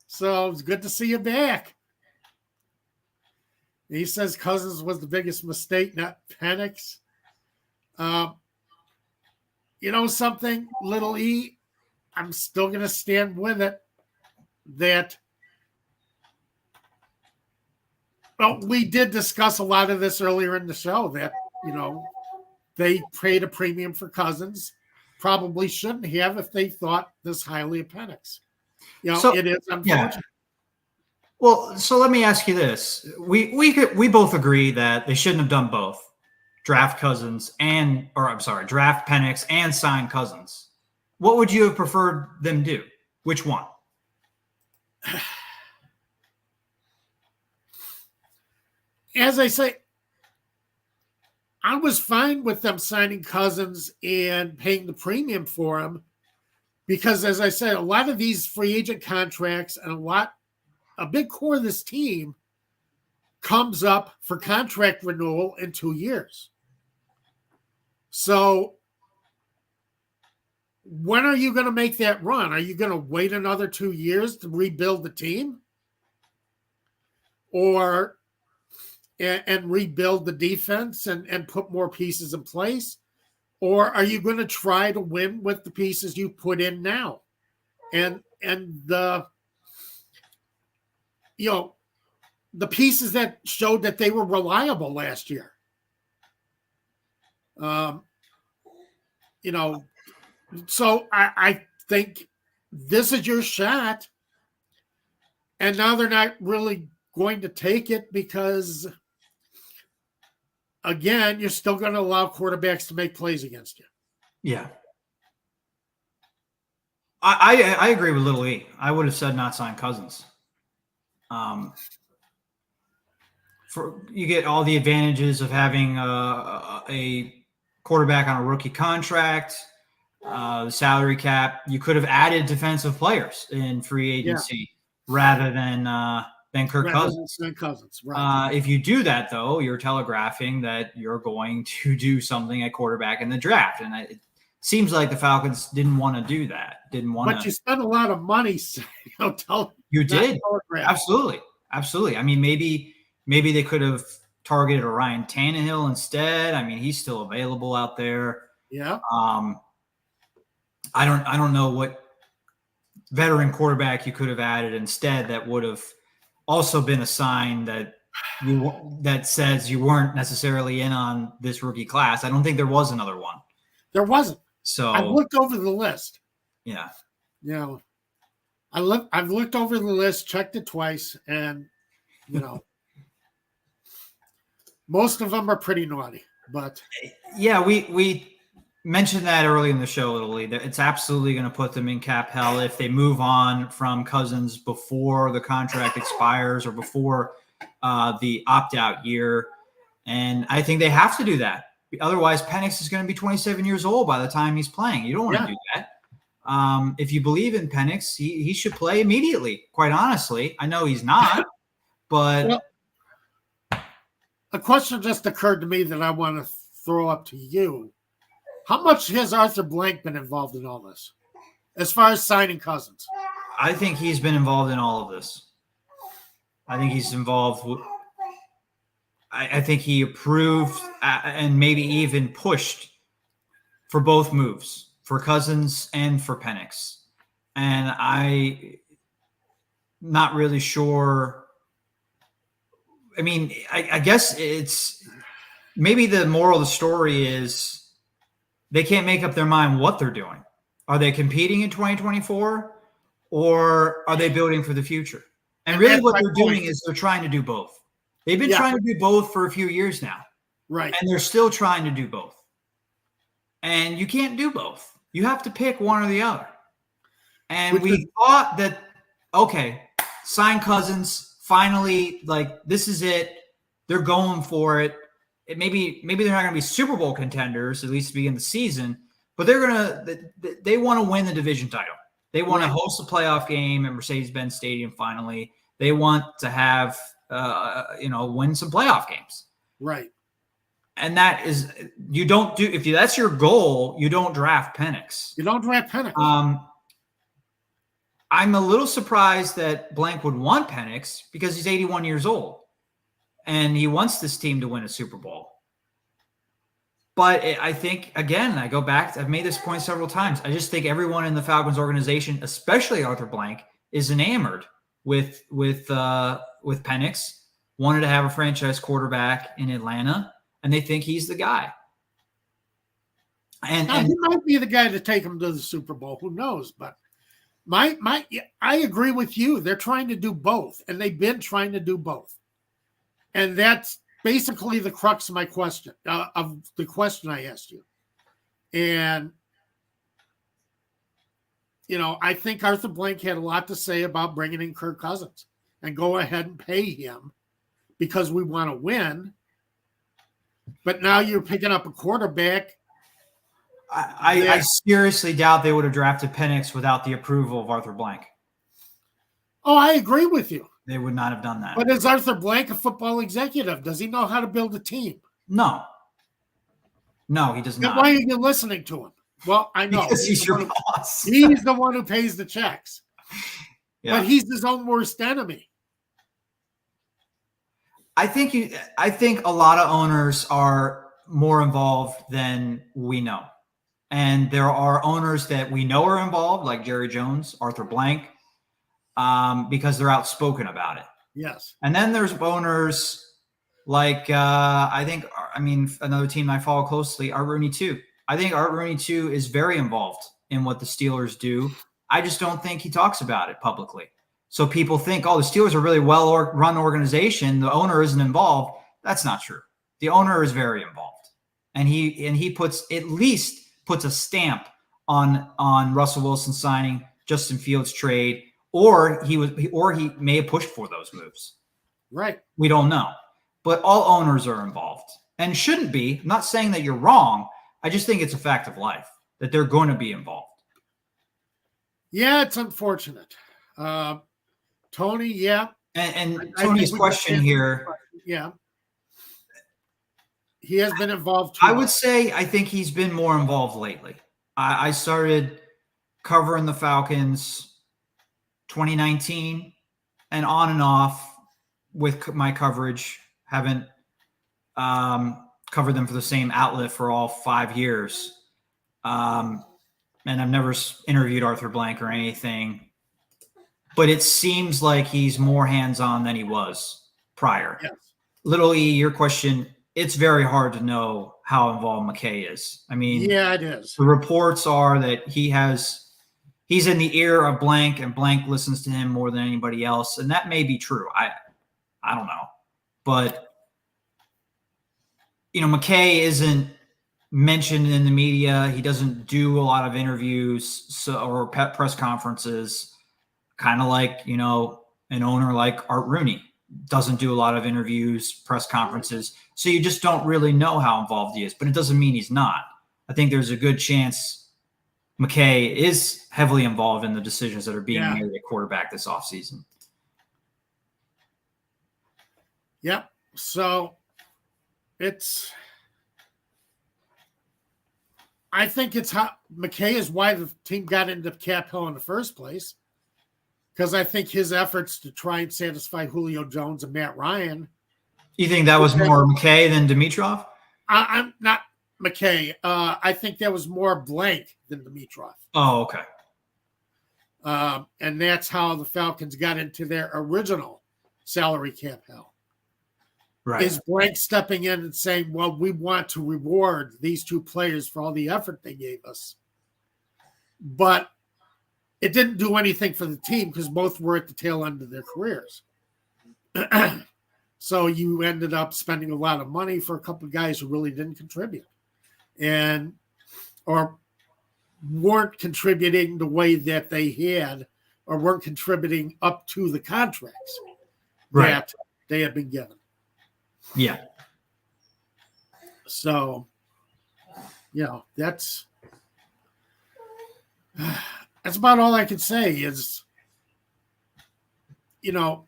So it's good to see you back. He says Cousins was the biggest mistake, not Penix. You know something, Little E? I'm still going to stand with it that, well, we did discuss a lot of this earlier in the show that, you know, they paid a premium for Cousins. Probably shouldn't have if they thought this highly of Penix. You know, so, it is unfortunate. Yeah. Well, so let me ask you this. We both agree that they shouldn't have done both. Draft Penix and sign Cousins. What would you have preferred them do? Which one? As I say, I was fine with them signing Cousins and paying the premium for him because, as I said, a lot of these free agent contracts and a big core of this team comes up for contract renewal in 2 years. So when are you going to make that run? Are you going to wait another 2 years to rebuild the team? And rebuild the defense and put more pieces in place? Or are you going to try to win with the pieces you put in now? And the, you know, the pieces that showed that they were reliable last year. You know, so I think this is your shot. And now they're not really going to take it because, again, you're still going to allow quarterbacks to make plays against you. Yeah. I agree with Little E. I would have said not sign Cousins. You get all the advantages of having a quarterback on a rookie contract, the salary cap. You could have added defensive players in free agency rather than Kirk Cousins. Right. If you do that, though, you're telegraphing that you're going to do something at quarterback in the draft, and it seems like the Falcons didn't want to do that. But you spent a lot of money. You did. Absolutely. I mean, maybe they could have targeted a Ryan Tannehill instead. I mean, he's still available out there. Yeah. I don't know what veteran quarterback you could have added instead that would have also been a sign that says you weren't necessarily in on this rookie class. I don't think there was another one. There wasn't. So I've looked over the list. Yeah. You know, I've looked over the list, checked it twice, and you know, most of them are pretty naughty. But yeah, we mentioned that early in the show, Italy, that it's absolutely going to put them in cap hell if they move on from Cousins before the contract expires or before the opt-out year. And I think they have to do that. Otherwise, Penix is going to be 27 years old by the time he's playing. You don't want to do that. If you believe in Penix, he should play immediately, quite honestly. I know he's not, but... Well, a question just occurred to me that I want to throw up to you. How much has Arthur Blank been involved in all this as far as signing Cousins? I think he's been involved in all of this. I think he's involved. I think he approved and maybe even pushed for both moves, for Cousins and for Penix. And I'm not really sure. I mean, I guess it's maybe the moral of the story is they can't make up their mind what they're doing. Are they competing in 2024 or are they building for the future? And really what they're doing is they're trying to do both. They've been trying to do both for a few years now. Right. And they're still trying to do both. And you can't do both. You have to pick one or the other. And we thought that, okay, sign Cousins. Finally, like, this is it. They're going for it. Maybe they're not going to be Super Bowl contenders, at least to begin the season, but they want to win the division title. They want to host a playoff game at Mercedes-Benz Stadium finally. They want to have, win some playoff games. Right. And that is, if that's your goal, you don't draft Penix. You don't draft Penix. I'm a little surprised that Blank would want Penix because he's 81 years old and he wants this team to win a Super Bowl. But I think, again, I go back, I've made this point several times. I just think everyone in the Falcons organization, especially Arthur Blank, is enamored with Penix, wanted to have a franchise quarterback in Atlanta, and they think he's the guy. And he might be the guy to take him to the Super Bowl. Who knows? But I agree with you. They're trying to do both, and they've been trying to do both. And that's basically the crux of my question, of the question I asked you. And, I think Arthur Blank had a lot to say about bringing in Kirk Cousins and go ahead and pay him because we want to win. But now you're picking up a quarterback. I seriously doubt they would have drafted Penix without the approval of Arthur Blank. Oh, I agree with you. They would not have done that. But is Arthur Blank a football executive? Does he know how to build a team? No, he does not. Why are you listening to him? Well, I know. Because he's your boss. He's the one who pays the checks. Yeah. But he's his own worst enemy. I think a lot of owners are more involved than we know. And there are owners that we know are involved, like Jerry Jones, Arthur Blank, because they're outspoken about it. Yes. And then there's owners like, another team I follow closely, Art Rooney too. I think Art Rooney too is very involved in what the Steelers do. I just don't think he talks about it publicly. So people think, the Steelers are a really well-run organization. The owner isn't involved. That's not true. The owner is very involved. And he puts a stamp on Russell Wilson signing, Justin Fields trade, or he may have pushed for those moves. Right. We don't know. But all owners are involved and shouldn't be. I'm not saying that you're wrong. I just think it's a fact of life that they're going to be involved. Yeah, it's unfortunate. Tony, yeah. And Tony's question here. Yeah. He has been involved too. I would say I think he's been more involved lately. I started covering the Falcons 2019 and on and off with my coverage. Haven't covered them for the same outlet for all 5 years. And I've never interviewed Arthur Blank or anything. But it seems like he's more hands-on than he was prior. Yes. Little E, your question, it's very hard to know how involved McKay is. I mean, yeah, it is. The reports are that he's in the ear of Blank and Blank listens to him more than anybody else. And that may be true. I don't know. But, McKay isn't mentioned in the media. He doesn't do a lot of interviews or press conferences. Kind of like, an owner like Art Rooney doesn't do a lot of interviews, press conferences. So you just don't really know how involved he is, but it doesn't mean he's not. I think there's a good chance McKay is heavily involved in the decisions that are being made at quarterback this offseason. Yep. So I think it's how McKay is why the team got into Cap Hill in the first place. Because I think his efforts to try and satisfy Julio Jones and Matt Ryan. You think that was more McKay than Dimitroff? I'm not McKay. I think that was more Blank than Dimitroff. Oh, okay. And that's how the Falcons got into their original salary cap hell. Right. Is Blank stepping in and saying, well, we want to reward these two players for all the effort they gave us. But it didn't do anything for the team because both were at the tail end of their careers. So you ended up spending a lot of money for a couple of guys who really didn't contribute or weren't contributing the way that they had or weren't contributing up to the contracts Right. that they had been given. Yeah. So, that's about all I can say is, you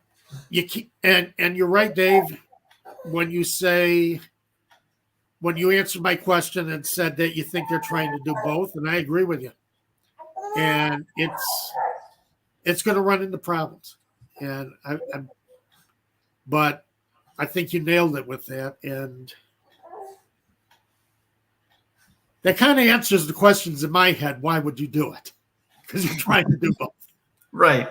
keep, and you're right, Dave, when you answered my question and said that you think they're trying to do both, and I agree with you. And it's going to run into problems. And but I think you nailed it with that. And that kind of answers the questions in my head. Why would you do it? Because you're trying to do both. Right.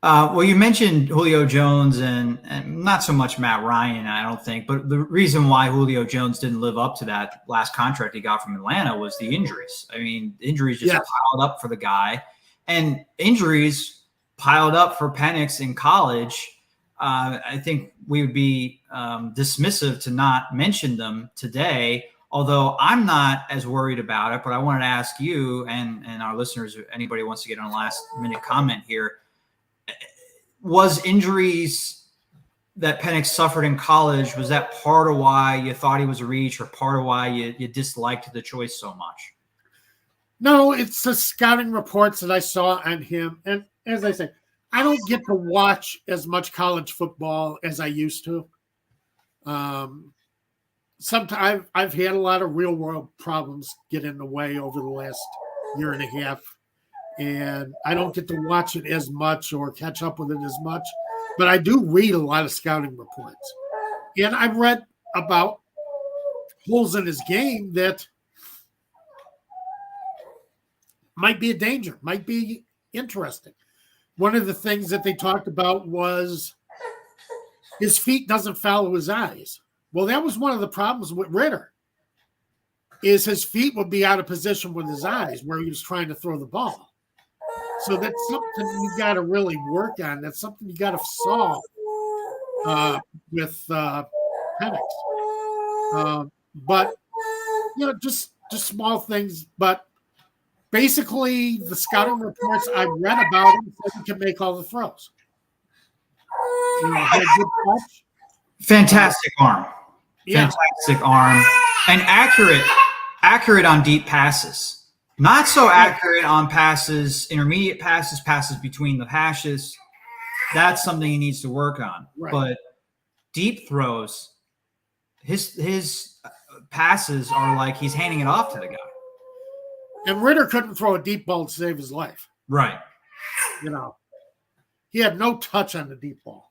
Well, you mentioned Julio Jones and not so much Matt Ryan, I don't think, but the reason why Julio Jones didn't live up to that last contract he got from Atlanta was the injuries. I mean, injuries just piled up for the guy, and injuries piled up for Penix in college. I think we would be dismissive to not mention them today, although I'm not as worried about it. But I wanted to ask you and our listeners, if anybody wants to get on a last minute comment here, was injuries that Penix suffered in college, was that part of why you thought he was a reach, or part of why you disliked the choice so much? No, it's the scouting reports that I saw on him. And as I said, I don't get to watch as much college football as I used to. Sometimes I've had a lot of real world problems get in the way over the last year and a half. And I don't get to watch it as much or catch up with it as much, but I do read a lot of scouting reports. And I've read about holes in his game that might be a danger, might be interesting. One of the things that they talked about was his feet doesn't follow his eyes. Well, that was one of the problems with Ritter, is his feet would be out of position with his eyes where he was trying to throw the ball. So that's something you got to really work on. That's something you got to solve with Penix. But just small things. But basically, the scouting reports I read about him said he can make all the throws. Had good touch. Fantastic arm. Fantastic arm, and accurate on deep passes. Not so accurate on passes, intermediate passes between the hashes. That's something he needs to work on. Right. But deep throws, his passes are like he's handing it off to the guy. And Ritter couldn't throw a deep ball to save his life. Right. He had no touch on the deep ball.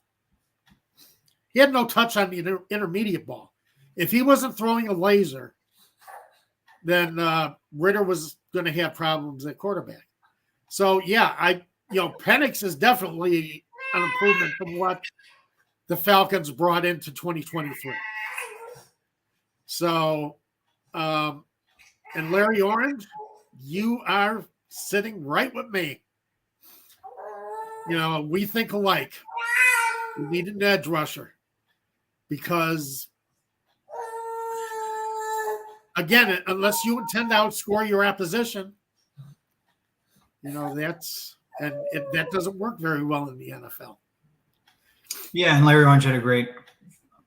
He had no touch on the intermediate ball. If he wasn't throwing a laser, then Ritter was going to have problems at quarterback. So, Penix is definitely an improvement from what the Falcons brought into 2023. So, and Larry Orange, you are sitting right with me. We think alike. We need an edge rusher because, again, unless you intend to outscore your opposition, that doesn't work very well in the NFL. Yeah, and Larry Orange had a great,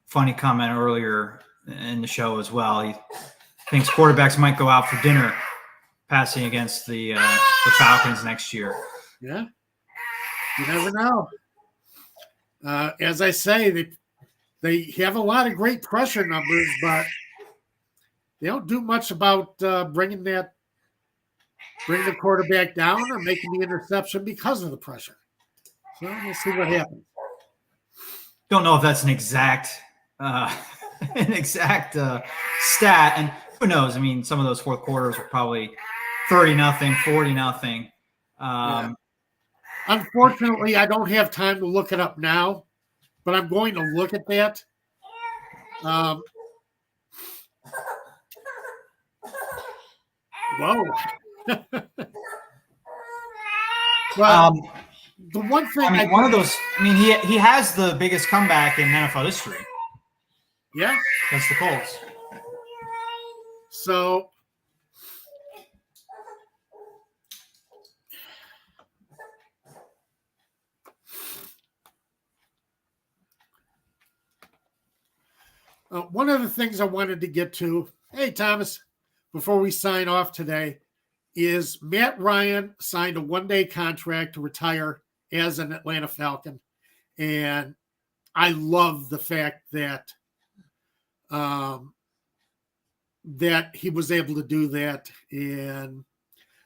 funny comment earlier in the show as well. He thinks quarterbacks might go out for dinner passing against the Falcons next year. Yeah, you never know. As I say, they have a lot of great pressure numbers, but they don't do much about bringing the quarterback down or making the interception because of the pressure. So we'll see what happens. Don't know if that's an exact stat, and who knows? I mean, some of those fourth quarters were probably 30-0, 40-0. Unfortunately, I don't have time to look it up now, but I'm going to look at that. Whoa. Well, the one thing he has the biggest comeback in NFL history. Yeah. That's the Colts. So One of the things I wanted to get to, hey, Thomas, before we sign off today, is Matt Ryan signed a one-day contract to retire as an Atlanta Falcon. And I love the fact that that he was able to do that. And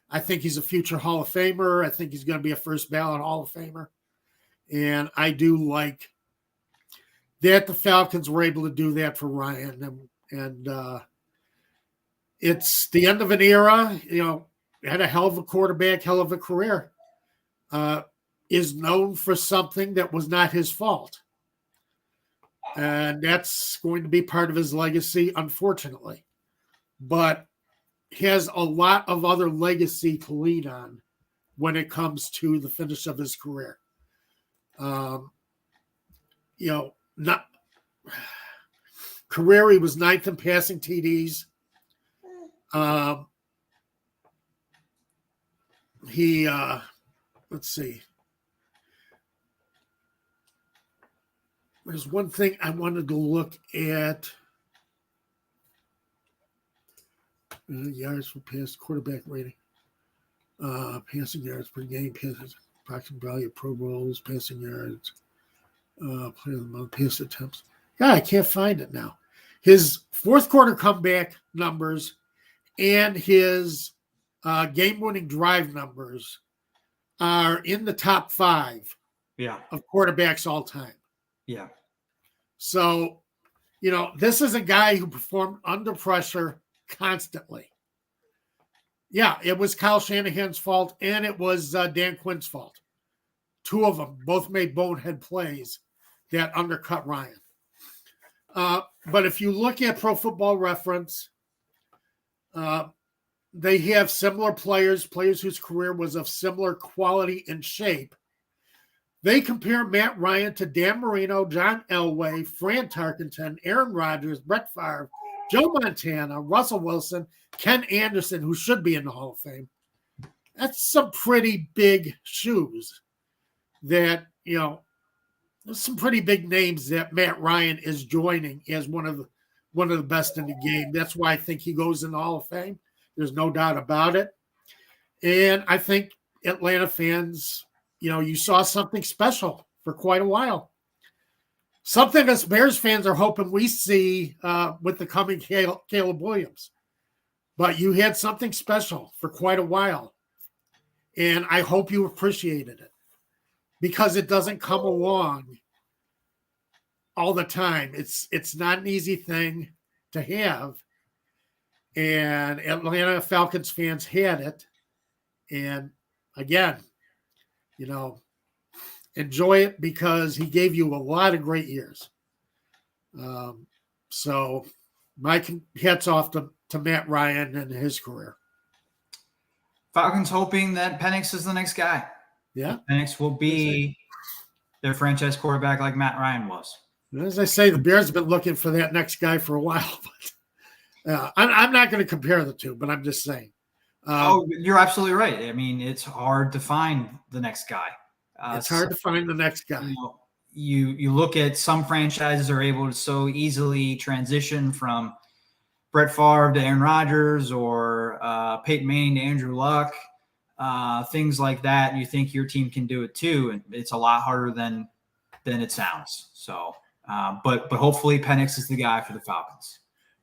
I think he's a future Hall of Famer. I think he's going to be a first ballot Hall of Famer. And I do like that the Falcons were able to do that for Ryan. And it's the end of an era, had a hell of a quarterback, hell of a career, is known for something that was not his fault. And that's going to be part of his legacy, unfortunately. But he has a lot of other legacy to lean on when it comes to the finish of his career. Not career, he was ninth in passing TDs. Let's see. There's one thing I wanted to look at. Yards per pass, quarterback rating, passing yards per game, approximate value of Pro Bowls, passing yards, player of the month, pass attempts. Yeah, I can't find it now. His fourth quarter comeback numbers and his game-winning drive numbers are in the top 5 of quarterbacks all time. Yeah. So, this is a guy who performed under pressure constantly. Yeah, it was Kyle Shanahan's fault and it was Dan Quinn's fault. 2 of them both made bonehead plays that undercut Ryan. But if you look at Pro Football Reference, they have similar players whose career was of similar quality and shape. They compare Matt Ryan to Dan Marino, John Elway, Fran Tarkenton, Aaron Rodgers, Brett Favre, Joe Montana, Russell Wilson, Ken Anderson, who should be in the Hall of Fame. That's some pretty big shoes that, there's some pretty big names that Matt Ryan is joining as one of the best in the game. That's why I think he goes in the Hall of Fame. There's no doubt about it. And I think Atlanta fans, you saw something special for quite a while. Something us Bears fans are hoping we see with the coming Caleb Williams. But you had something special for quite a while. And I hope you appreciated it. Because it doesn't come along all the time. It's not an easy thing to have. And Atlanta Falcons fans had it. And again, enjoy it because he gave you a lot of great years. So my hats off to Matt Ryan and his career. Falcons hoping that Penix is the next guy. Yeah. Penix will be their franchise quarterback like Matt Ryan was. As I say, the Bears have been looking for that next guy for a while. But I'm not going to compare the two, but I'm just saying. You're absolutely right. I mean, it's hard to find the next guy. It's hard to find the next guy. You look at some franchises are able to so easily transition from Brett Favre to Aaron Rodgers or Peyton Manning to Andrew Luck, things like that. You think your team can do it too, and it's a lot harder than it sounds. So, but hopefully Penix is the guy for the Falcons.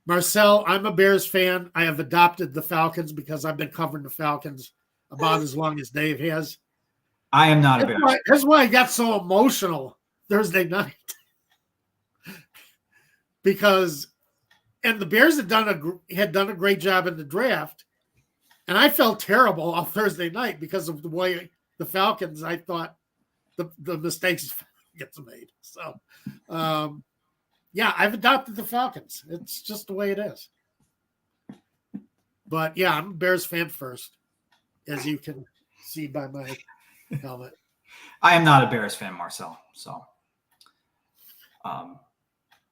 Marcel, I'm a Bears fan. I have adopted the Falcons because I've been covering the Falcons about as long as Dave has. I am not a Bears fan. That's why I got so emotional Thursday night. Because the Bears had done a great job in the draft, and I felt terrible on Thursday night because of the way the Falcons, I thought the mistakes gets made. So, yeah, I've adopted the Falcons. It's just the way it is. But yeah, I'm a Bears fan first, as you can see by my helmet. I am not a Bears fan, Marcel. So,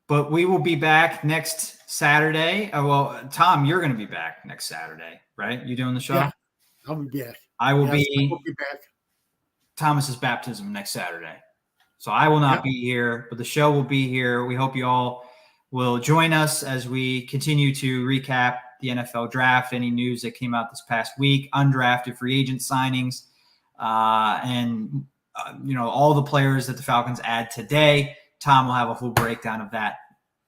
but we will be back next Saturday. Well, Tom, you're going to be back next Saturday, right? You doing the show? Yeah, I'll be back. I will be back. Thomas's baptism next Saturday. So I will not be here, but the show will be here. We hope you all will join us as we continue to recap the NFL draft, any news that came out this past week, undrafted free agent signings, and all the players that the Falcons add today. Tom will have a full breakdown of that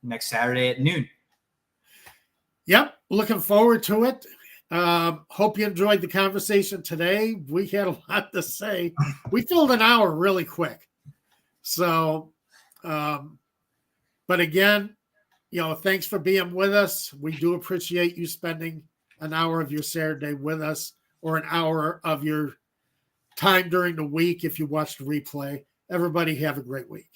next Saturday at noon. Yep, looking forward to it. Hope you enjoyed the conversation today. We had a lot to say. We filled an hour really quick. So, but again, thanks for being with us. We do appreciate you spending an hour of your Saturday with us, or an hour of your time during the week if you watch the replay. Everybody have a great week.